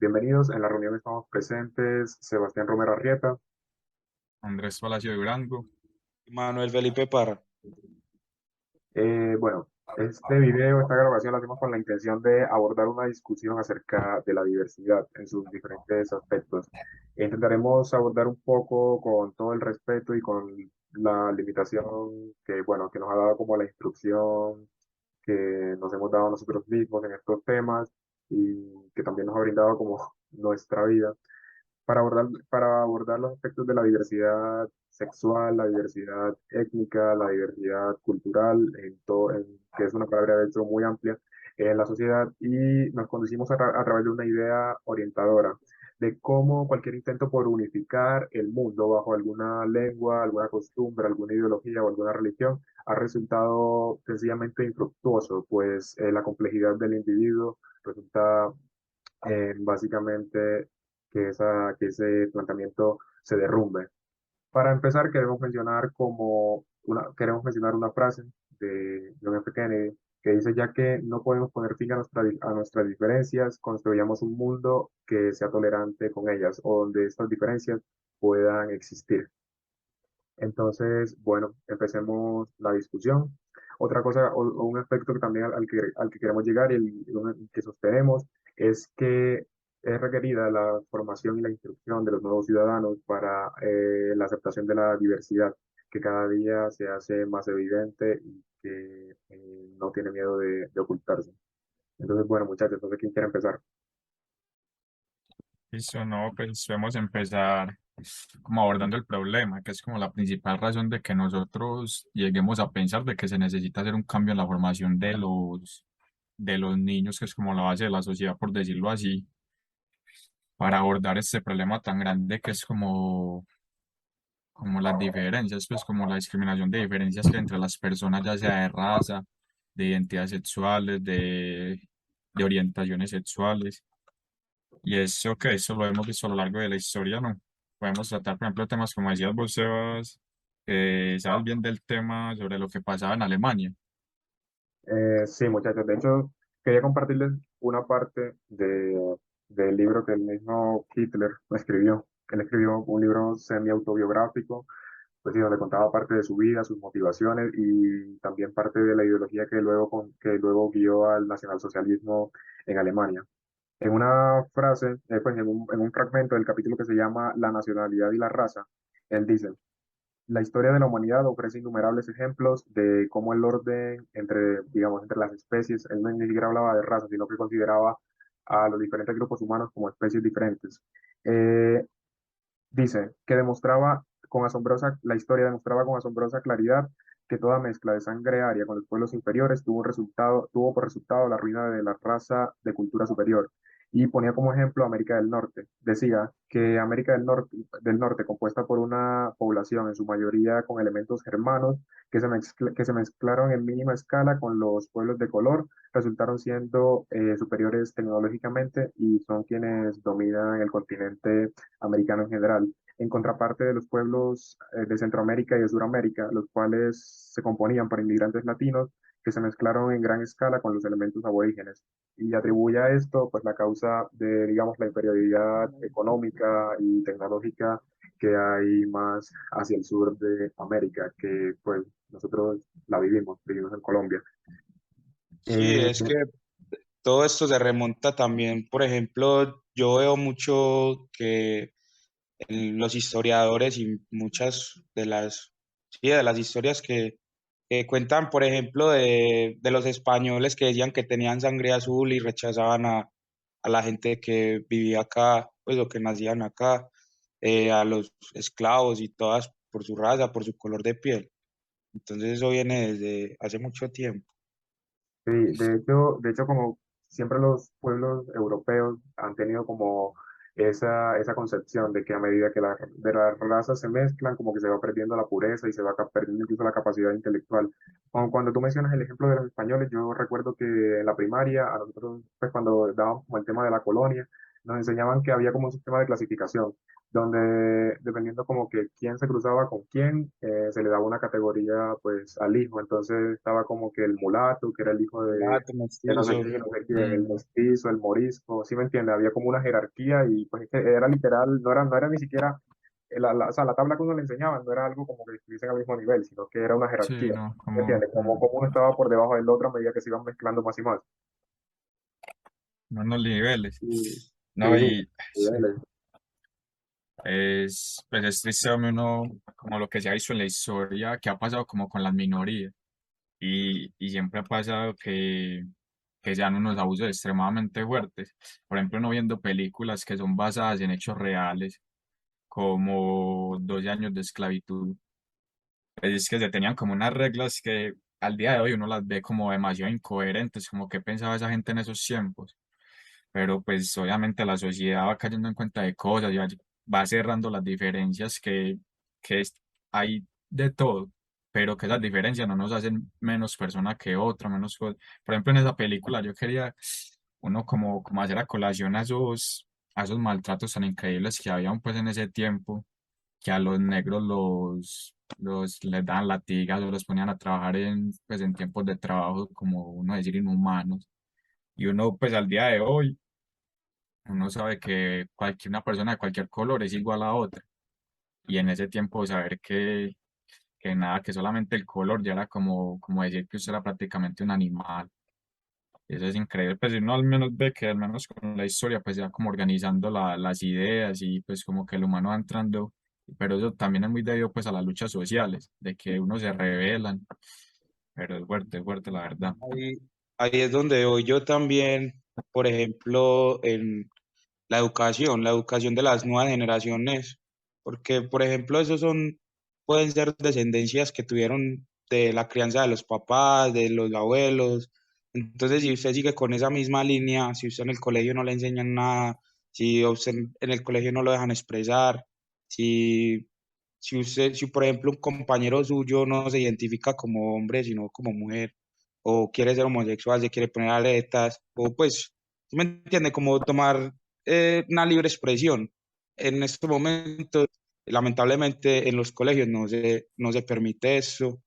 Bienvenidos. En la reunión estamos presentes Sebastián Romero Arrieta. Andrés Palacio de Durango. Manuel Felipe Parra. Bueno, este video, esta grabación la hacemos con la intención de abordar una discusión acerca de la diversidad en sus diferentes aspectos. Intentaremos abordar un poco con todo el respeto y con la limitación que, bueno, que nos ha dado como la instrucción que nos hemos dado nosotros mismos en estos temas y que también nos ha brindado como nuestra vida para abordar los aspectos de la diversidad sexual, la diversidad étnica, la diversidad cultural, que es una palabra de hecho muy amplia en la sociedad, y nos conducimos a través de una idea orientadora de cómo cualquier intento por unificar el mundo bajo alguna lengua, alguna costumbre, alguna ideología o alguna religión ha resultado sencillamente infructuoso, pues la complejidad del individuo resulta básicamente que ese planteamiento se derrumbe. Para empezar, queremos mencionar una frase de John F. Kennedy que dice: ya que no podemos poner fin a nuestras diferencias, construyamos un mundo que sea tolerante con ellas o donde estas diferencias puedan existir. Entonces, bueno, empecemos la discusión. Otra cosa o un aspecto que también al que queremos llegar y el que sostenemos es que es requerida la formación y la instrucción de los nuevos ciudadanos para la aceptación de la diversidad, que cada día se hace más evidente y que no tiene miedo de ocultarse. Entonces, bueno, muchachos, no sé quién quiere empezar. Listo, no, pues vamos a empezar como abordando el problema, que es como la principal razón de que nosotros lleguemos a pensar de que se necesita hacer un cambio en la formación de los niños, que es como la base de la sociedad, por decirlo así, para abordar este problema tan grande que es como las diferencias, pues como la discriminación de diferencias que hay entre las personas, ya sea de raza, de identidades sexuales, de orientaciones sexuales. Y eso que eso lo hemos visto a lo largo de la historia, ¿no? Podemos tratar, por ejemplo, temas como decías vos, Sebas, que sabes bien del tema sobre lo que pasaba en Alemania. Sí, muchachos. De hecho, quería compartirles una parte del libro que el mismo Hitler escribió. Él escribió un libro semi-autobiográfico, pues sí, donde contaba parte de su vida, sus motivaciones y también parte de la ideología que luego guió al nacionalsocialismo en Alemania. En una frase, pues en un fragmento del capítulo que se llama La nacionalidad y la raza, él dice: la historia de la humanidad ofrece innumerables ejemplos de cómo el orden entre las especies, él no ni siquiera hablaba de raza, sino que consideraba a los diferentes grupos humanos como especies diferentes. Eh, Dice que la historia demostraba con asombrosa claridad que toda mezcla de sangre aria con los pueblos inferiores tuvo por resultado la ruina de la raza de cultura superior. Y ponía como ejemplo América del Norte. Decía que América del Norte, compuesta por una población en su mayoría con elementos germanos que se mezclaron en mínima escala con los pueblos de color, resultaron siendo superiores tecnológicamente y son quienes dominan el continente americano en general, en contraparte de los pueblos de Centroamérica y de Sudamérica, los cuales se componían por inmigrantes latinos que se mezclaron en gran escala con los elementos aborígenes. Y atribuye a esto pues la causa de, digamos, la inferioridad económica y tecnológica que hay más hacia el sur de América, que pues nosotros vivimos en Colombia. Sí, Eh, es que todo esto se remonta también, por ejemplo, yo veo mucho que los historiadores y muchas sí, de las historias que cuentan, por ejemplo, de los españoles que decían que tenían sangre azul y rechazaban a la gente que vivía acá, pues o que nacían acá, a los esclavos y todas por su raza, por su color de piel. Entonces eso viene desde hace mucho tiempo. Sí, de hecho, como siempre los pueblos europeos han tenido como esa concepción de que a medida que las razas se mezclan, como que se va perdiendo la pureza y se va perdiendo incluso la capacidad intelectual. Cuando tú mencionas el ejemplo de los españoles, yo recuerdo que en la primaria, a nosotros, pues cuando dábamos como el tema de la colonia, nos enseñaban que había como un sistema de clasificación, donde dependiendo como que quién se cruzaba con quién, se le daba una categoría pues al hijo. Entonces estaba como que el mulato, que era el hijo Mulato, de no sé mestizo. quién y no sé quién, el Mm, mestizo, el morisco, ¿sí me entiende? Había como una jerarquía y pues es que era literal, no era ni siquiera, o sea, la tabla que uno le enseñaba no era algo como que estuviesen al mismo nivel, sino que era una sí, jerarquía, no, ¿me entiende? Como uno estaba por debajo del otro a medida que se iban mezclando más y más. no en los niveles. Y No, Sí, y niveles. pues es triste hombre, uno, como lo que se ha visto en la historia, que ha pasado como con las minorías. Y siempre ha pasado que sean unos abusos extremadamente fuertes. Por ejemplo, no viendo películas que son basadas en hechos reales, como 12 años de esclavitud. Es que se tenían como unas reglas que al día de hoy uno las ve como demasiado incoherentes, como que pensaba esa gente en esos tiempos. Pero pues obviamente la sociedad va cayendo en cuenta de cosas y va cerrando las diferencias que hay de todo, pero que esas diferencias no nos hacen menos persona que otra, menos cosa. Por ejemplo, en esa película yo quería uno como hacer a colación a esos maltratos tan increíbles que habían pues en ese tiempo, que a los negros les daban latigas o los ponían a trabajar pues en tiempos de trabajo, como uno decir, inhumanos. Y uno, pues al día de hoy, uno sabe que una persona de cualquier color es igual a otra. Y en ese tiempo saber que nada, que solamente el color ya era como decir que usted era prácticamente un animal. Y eso es increíble. Pues uno al menos ve que al menos con la historia pues ya como organizando las ideas y pues como que el humano va entrando. Pero eso también es muy debido pues a las luchas sociales, de que uno se rebelan. Pero es fuerte la verdad. ahí, ahí es donde voy yo también, por ejemplo, en la educación de las nuevas generaciones, porque, por ejemplo, pueden ser descendencias que tuvieron de la crianza de los papás, de los abuelos. Entonces, si usted sigue con esa misma línea, si usted en el colegio no le enseñan nada, si a usted en el colegio no lo dejan expresar, si, si por ejemplo un compañero suyo no se identifica como hombre, sino como mujer, o quiere ser homosexual, se quiere poner aletas, o pues, ¿sí me entiende? Como tomar una libre expresión. En estos momentos, lamentablemente, en los colegios no se permite eso.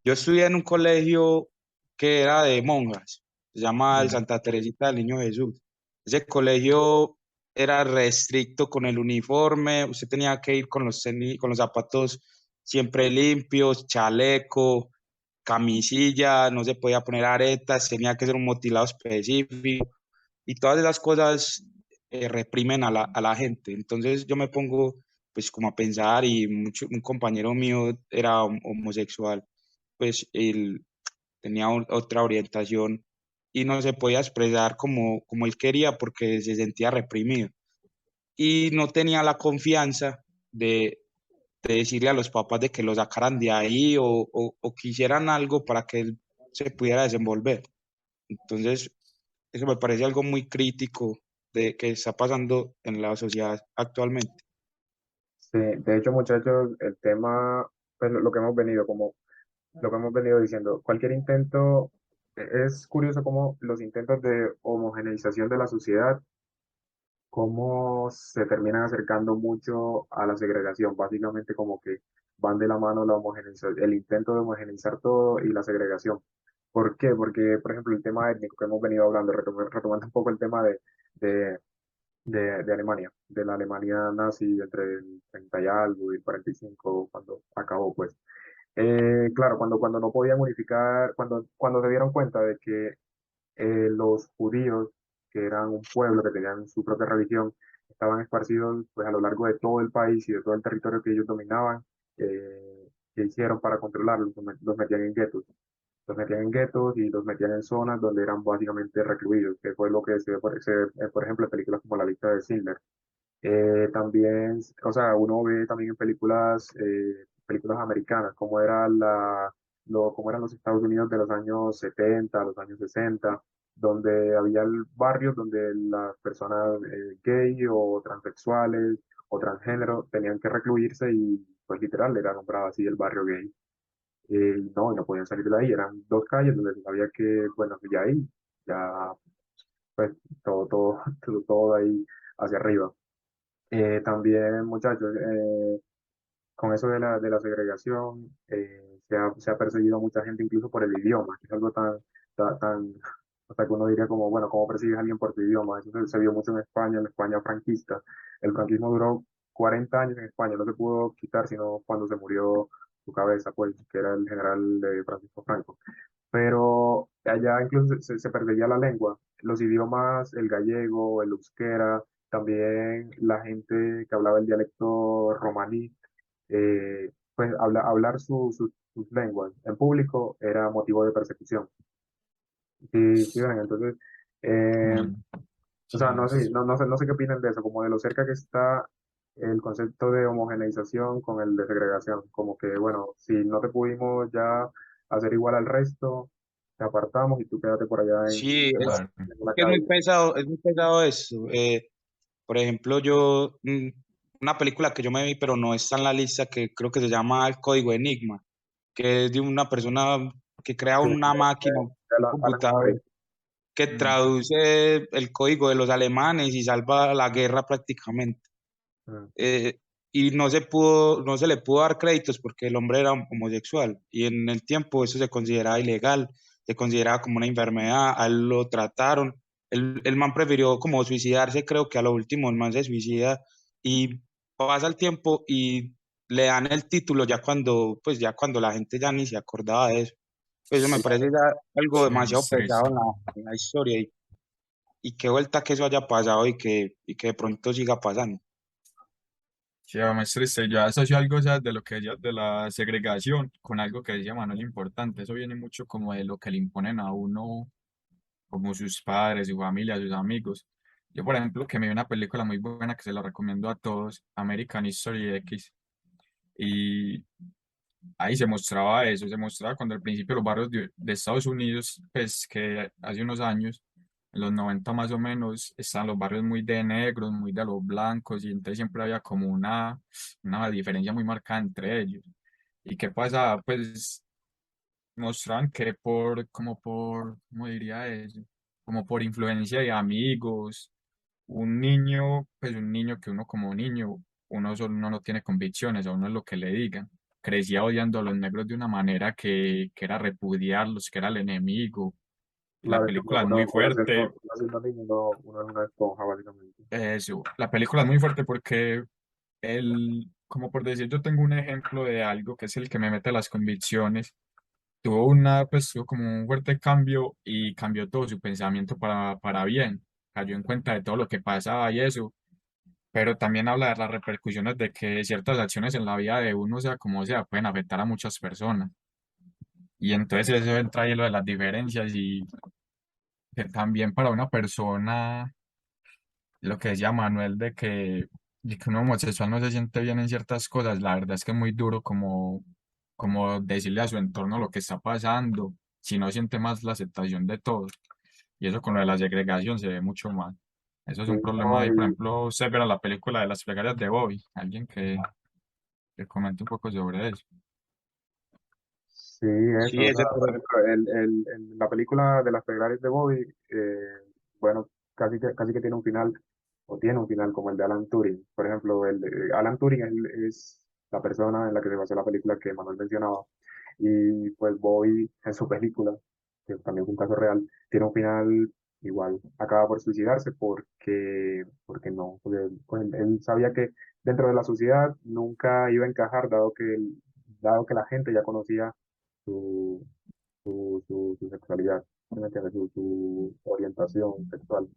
Yo estudié en un colegio que era de monjas, se llama el Sí. Santa Teresita del Niño Jesús. Ese colegio era restricto con el uniforme, usted tenía que ir con con los zapatos siempre limpios, chaleco, camisilla, no se podía poner aretas, tenía que ser un motilado específico y todas esas cosas reprimen a a la gente. Entonces yo me pongo pues como a pensar y un compañero mío era homosexual, pues él tenía otra orientación y no se podía expresar como él quería porque se sentía reprimido y no tenía la confianza de decirle a los papás de que lo sacaran de ahí o que hicieran algo para que él se pudiera desenvolver. Entonces, eso me parece algo muy crítico de que está pasando en la sociedad actualmente. Sí, de hecho, muchachos, el tema, pues lo que hemos venido, como lo que hemos venido diciendo, cualquier intento, es curioso cómo los intentos de homogeneización de la sociedad, cómo se terminan acercando mucho a la segregación, básicamente como que van de la mano la homogeneización, el intento de homogeneizar todo y la segregación. ¿Por qué? Porque, por ejemplo, el tema étnico que hemos venido hablando, retomando un poco el tema de, de Alemania, de la Alemania nazi entre el 30 y algo y el 45, cuando acabó, pues. Claro, cuando no podían unificar, cuando se dieron cuenta de que los judíos, que eran un pueblo que tenían su propia religión, estaban esparcidos pues, a lo largo de todo el país y de todo el territorio que ellos dominaban, ¿qué hicieron para controlarlos? Los metían en guetos. Los metían en guetos y los metían en zonas donde eran básicamente recluidos, que fue lo que se ve, por ejemplo, en películas como La lista de Schindler. También, o sea, uno ve también en películas americanas, cómo eran los Estados Unidos de los años 70, los años 60, donde había barrios donde las personas gay o transexuales o transgénero tenían que recluirse y pues literal era nombrado así el barrio gay. Y no podían salir de ahí, eran dos calles donde se sabía que, bueno, que ya ahí, ya pues todo ahí hacia arriba. También, muchachos, con eso de la segregación, se ha perseguido a mucha gente incluso por el idioma, que es algo tan, hasta que uno diría como, bueno, ¿cómo persigues a alguien por tu idioma? Eso se vio mucho en España franquista. El franquismo duró 40 años en España, no se pudo quitar sino cuando se murió su cabeza, pues, que era el general Francisco Franco. Pero allá incluso se perseguía la lengua, los idiomas, el gallego, el euskera, también la gente que hablaba el dialecto romaní, pues hablar sus lenguas en público era motivo de persecución. Sí, sí, ven, entonces, eh, Mm, o sí, sea, no sé qué opinan de eso, como de lo cerca que está el concepto de homogeneización con el de segregación, como que, bueno, si no te pudimos ya hacer igual al resto, te apartamos y tú quédate por allá Sí, claro. en es la que calle. es muy pesado eso. Por ejemplo, una película que yo me vi, pero no está en la lista, que creo que se llama El Código Enigma, que es de una persona que crea Sí, una máquina, un Alan Turing. computador, que Mm, traduce el código de los alemanes y salva la guerra prácticamente. Mm, Eh, y no se le pudo dar créditos porque el hombre era homosexual y en el tiempo eso se consideraba ilegal, se consideraba como una enfermedad, a él lo trataron, el man prefirió como suicidarse, creo que a lo último el man se suicida y pasa el tiempo y le dan el título ya cuando, pues ya cuando la gente ya ni se acordaba de eso. Eso me parece ya algo sí, demasiado es pesado triste. en la historia y qué vuelta que eso haya pasado y que de pronto siga pasando. Sí, es triste. Yo asocio algo, o sea, de lo que decías de la segregación con algo que decía Manuel importante. Eso viene mucho como de lo que le imponen a uno, como sus padres, su familia, sus amigos. Yo, por ejemplo, que me vi una película muy buena que se la recomiendo a todos, American History X. Y ahí se mostraba eso, se mostraba cuando al principio los barrios de Estados Unidos, pues que hace unos años, en los 90 más o menos, estaban los barrios muy de negros, muy de los blancos, y entonces siempre había como una diferencia muy marcada entre ellos. ¿Y qué pasaba? Pues mostraban que ¿cómo diría eso? Como por influencia de amigos, un niño que uno como niño, uno solo no tiene convicciones, a uno es lo que le digan. Crecía odiando a los negros de una manera que era repudiarlos, que era el enemigo. La Claro, y película es muy fuerte, uno siendo niño, uno es una esponja, básicamente. eso, la película es muy fuerte porque como por decir, yo tengo un ejemplo de algo que es el que me mete las convicciones. Tuvo como un fuerte cambio y cambió todo su pensamiento para bien. Cayó en cuenta de todo lo que pasaba y eso, pero también habla de las repercusiones de que ciertas acciones en la vida de uno, sea como sea, pueden afectar a muchas personas. Y entonces eso entra ahí lo de las diferencias y que también para una persona, lo que decía Manuel, de que un homosexual no se siente bien en ciertas cosas, la verdad es que es muy duro como decirle a su entorno lo que está pasando, si no siente más la aceptación de todos. Y eso con lo de la segregación se ve mucho más. Eso es Sí, un problema no, ahí. Por ejemplo, usted verá la película de las plegarias de Bobby, alguien que comente un poco sobre eso. sí, Sí, eso, o sea, ese, por ejemplo, la película de las plegarias de Bobby, bueno, casi que tiene un final, o tiene un final como el de Alan Turing. Por ejemplo, Alan Turing es la persona en la que se basó la película que Manuel mencionaba. Y pues Bobby, en su película, que también es un caso real, tiene un final igual. Acaba por suicidarse porque no, porque pues, él sabía que dentro de la sociedad nunca iba a encajar, dado que la gente ya conocía su, su sexualidad, ¿sí me entiendes? Su orientación sexual.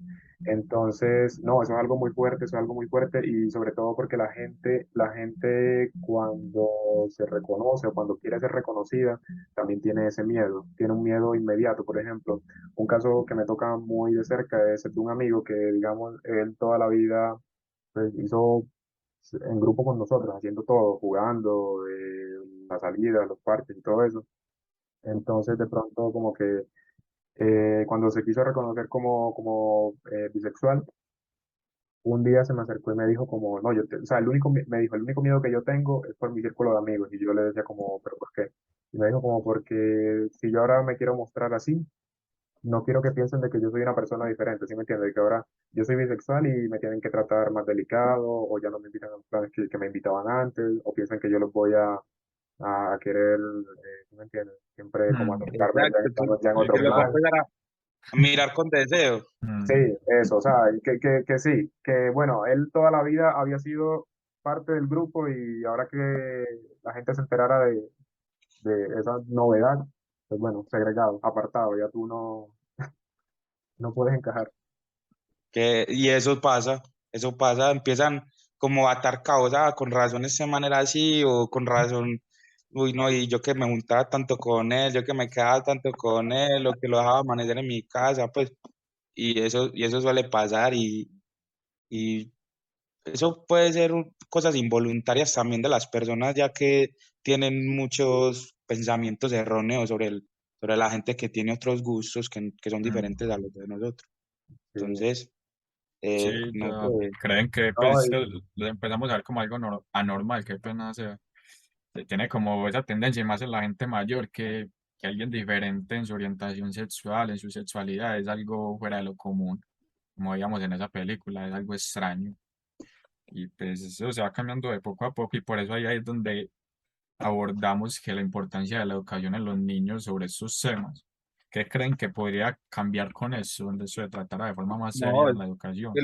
Entonces, no, eso es algo muy fuerte, eso es algo muy fuerte y sobre todo porque la gente cuando se reconoce o cuando quiere ser reconocida, también tiene ese miedo, tiene un miedo inmediato. Por ejemplo, un caso que me toca muy de cerca es el de un amigo que, digamos, él toda la vida pues, hizo en grupo con nosotros, haciendo todo, jugando, las salidas, los parques y todo eso. Entonces, de pronto, como que cuando se quiso reconocer como bisexual, un día se me acercó y me dijo como, no, o sea, me dijo, el único miedo que yo tengo es por mi círculo de amigos. Y yo le decía como, ¿pero por qué? Y me dijo como, porque si yo ahora me quiero mostrar así, no quiero que piensen de que yo soy una persona diferente, ¿sí me entiendes? De que ahora yo soy bisexual y me tienen que tratar más delicado, o ya no me invitan a los planes que me invitaban antes, o piensan que yo los voy a querer, ¿sí me entiendes? Siempre como Mm, aceptarme Exacto, ya en que otro los va a plan. empezar a mirar con deseo. Sí, mm. eso, o sea, que sí, que bueno, él toda la vida había sido parte del grupo y ahora que la gente se enterara de esa novedad, pues bueno, segregado, apartado, ya tú no puedes encajar. Y eso pasa, empiezan como a atar cabos, con razón esta manera así, o con razón, uy, no, y yo que me juntaba tanto con él, yo que me quedaba tanto con él, o que lo dejaba amanecer en mi casa, pues, y eso suele pasar, y eso puede ser cosas involuntarias también de las personas, ya que tienen muchos pensamientos erróneos sobre la gente que tiene otros gustos que son Mm. diferentes a los de nosotros. Sí, Entonces, Sí, no ya sé. creen que no, pues lo empezamos a ver como algo anormal, que pena sea. Se tiene como esa tendencia, y más en la gente mayor, que alguien diferente en su orientación sexual, en su sexualidad, es algo fuera de lo común, como veíamos en esa película, es algo extraño. Y pues eso se va cambiando de poco a poco y por eso ahí es donde abordamos que la importancia de la educación en los niños sobre estos temas. ¿Qué creen que podría cambiar con eso, donde se tratara de forma más No, seria es la educación? que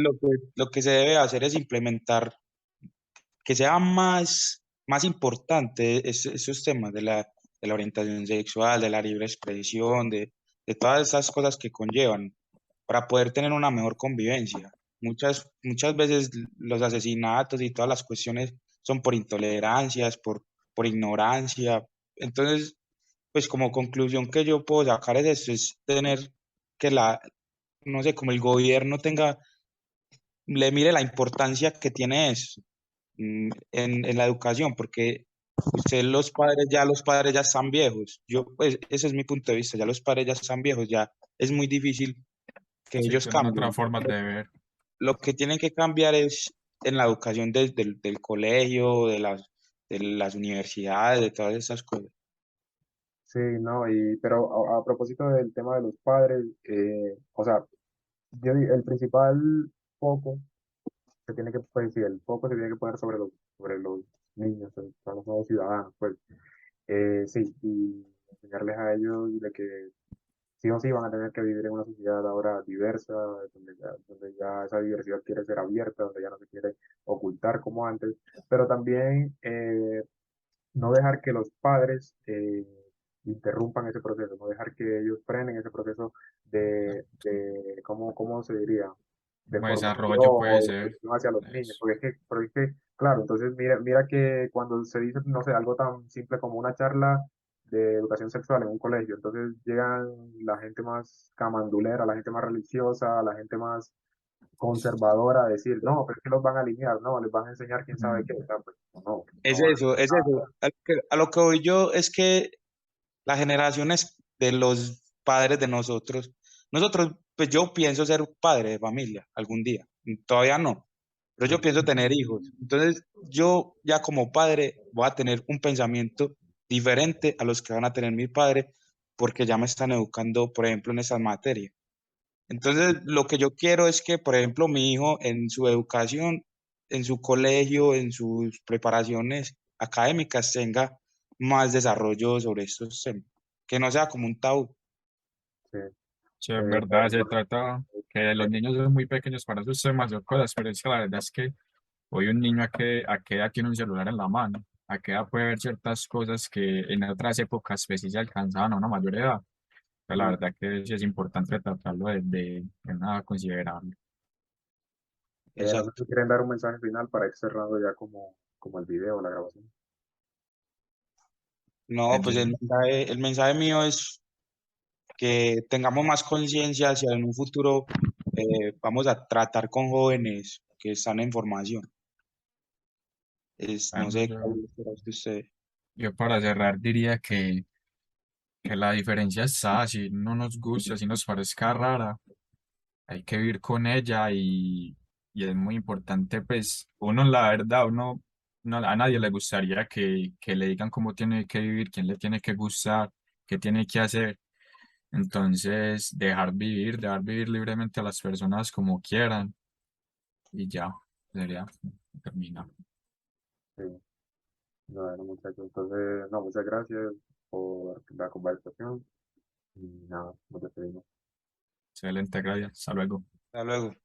lo que se debe hacer es implementar que sea más importante esos temas de la orientación sexual, de la libre expresión, de todas esas cosas que conllevan para poder tener una mejor convivencia. Muchas veces los asesinatos y todas las cuestiones son por intolerancias, por ignorancia. Entonces, pues como conclusión que yo puedo sacar es esto, es tener que no sé, como el gobierno le mire la importancia que tiene eso en la educación, porque los padres ya están viejos. Yo, pues, ese es mi punto de vista, ya los padres ya están viejos, ya es muy difícil que Sí, ellos tienen otra cambien. forma de ver. Lo que tienen que cambiar es en la educación del colegio, de las universidades, de todas esas cosas. sí, no, pero a propósito del tema de los padres, o sea, el principal foco se tiene que, pues sí, el foco se tiene que poner sobre los niños, sobre los nuevos ciudadanos, pues sí, y enseñarles a ellos de que sí o sí van a tener que vivir en una sociedad ahora diversa, donde ya esa diversidad quiere ser abierta, donde ya no se quiere ocultar como antes, pero también no dejar que los padres interrumpan ese proceso, no dejar que ellos frenen ese proceso ¿cómo se diría? De Como formación desarrollo puede o de ser. educación hacia los niños, Eso. porque es que, claro, entonces mira que cuando se dice, no sé, algo tan simple como una charla de educación sexual en un colegio, entonces llegan la gente más camandulera, la gente más religiosa, la gente más conservadora a decir, no, pero es que los van a alinear, no, les van a enseñar quién sabe Mm. qué, o sea, pues, no, Es no van a eso, es eso. A lo que voy yo es que las generaciones de los padres de nosotros, pues yo pienso ser padre de familia algún día, todavía no, pero yo pienso tener hijos. Entonces, yo ya como padre voy a tener un pensamiento diferente a los que van a tener mi padre, porque ya me están educando, por ejemplo, en esas materias. Entonces, lo que yo quiero es que, por ejemplo, mi hijo en su educación, en su colegio, en sus preparaciones académicas, tenga más desarrollo sobre estos temas, que no sea como un tabú. sí, Sí, es pero verdad, se bueno, trata que los niños son muy pequeños para esos temas o cosas, pero es que la verdad es que hoy un niño a qué edad tiene un celular en la mano, a qué edad puede ver ciertas cosas que en otras épocas pues sí se alcanzaban a una mayor edad. Pero la mm, verdad que sí es importante tratarlo de nada considerable. no sé Exacto. si quieren dar un mensaje final para ir cerrando ya como el video, la grabación. No, Eh, pues el mensaje mío es que tengamos más conciencia hacia en un futuro vamos a tratar con jóvenes que están en formación. No Bueno, sé yo, cuál será usted. yo para cerrar diría que la diferencia está, si no nos gusta, si nos parezca rara, hay que vivir con ella y es muy importante, pues, uno, la verdad, a nadie le gustaría que le digan cómo tiene que vivir, quién le tiene que gustar, qué tiene que hacer, Entonces, dejar vivir libremente a las personas como quieran y ya, sería terminar. Sí, bueno, muchachos, entonces, no, muchas gracias por la conversación y nada, nos despedimos. Excelente, gracias. Hasta luego. Hasta luego.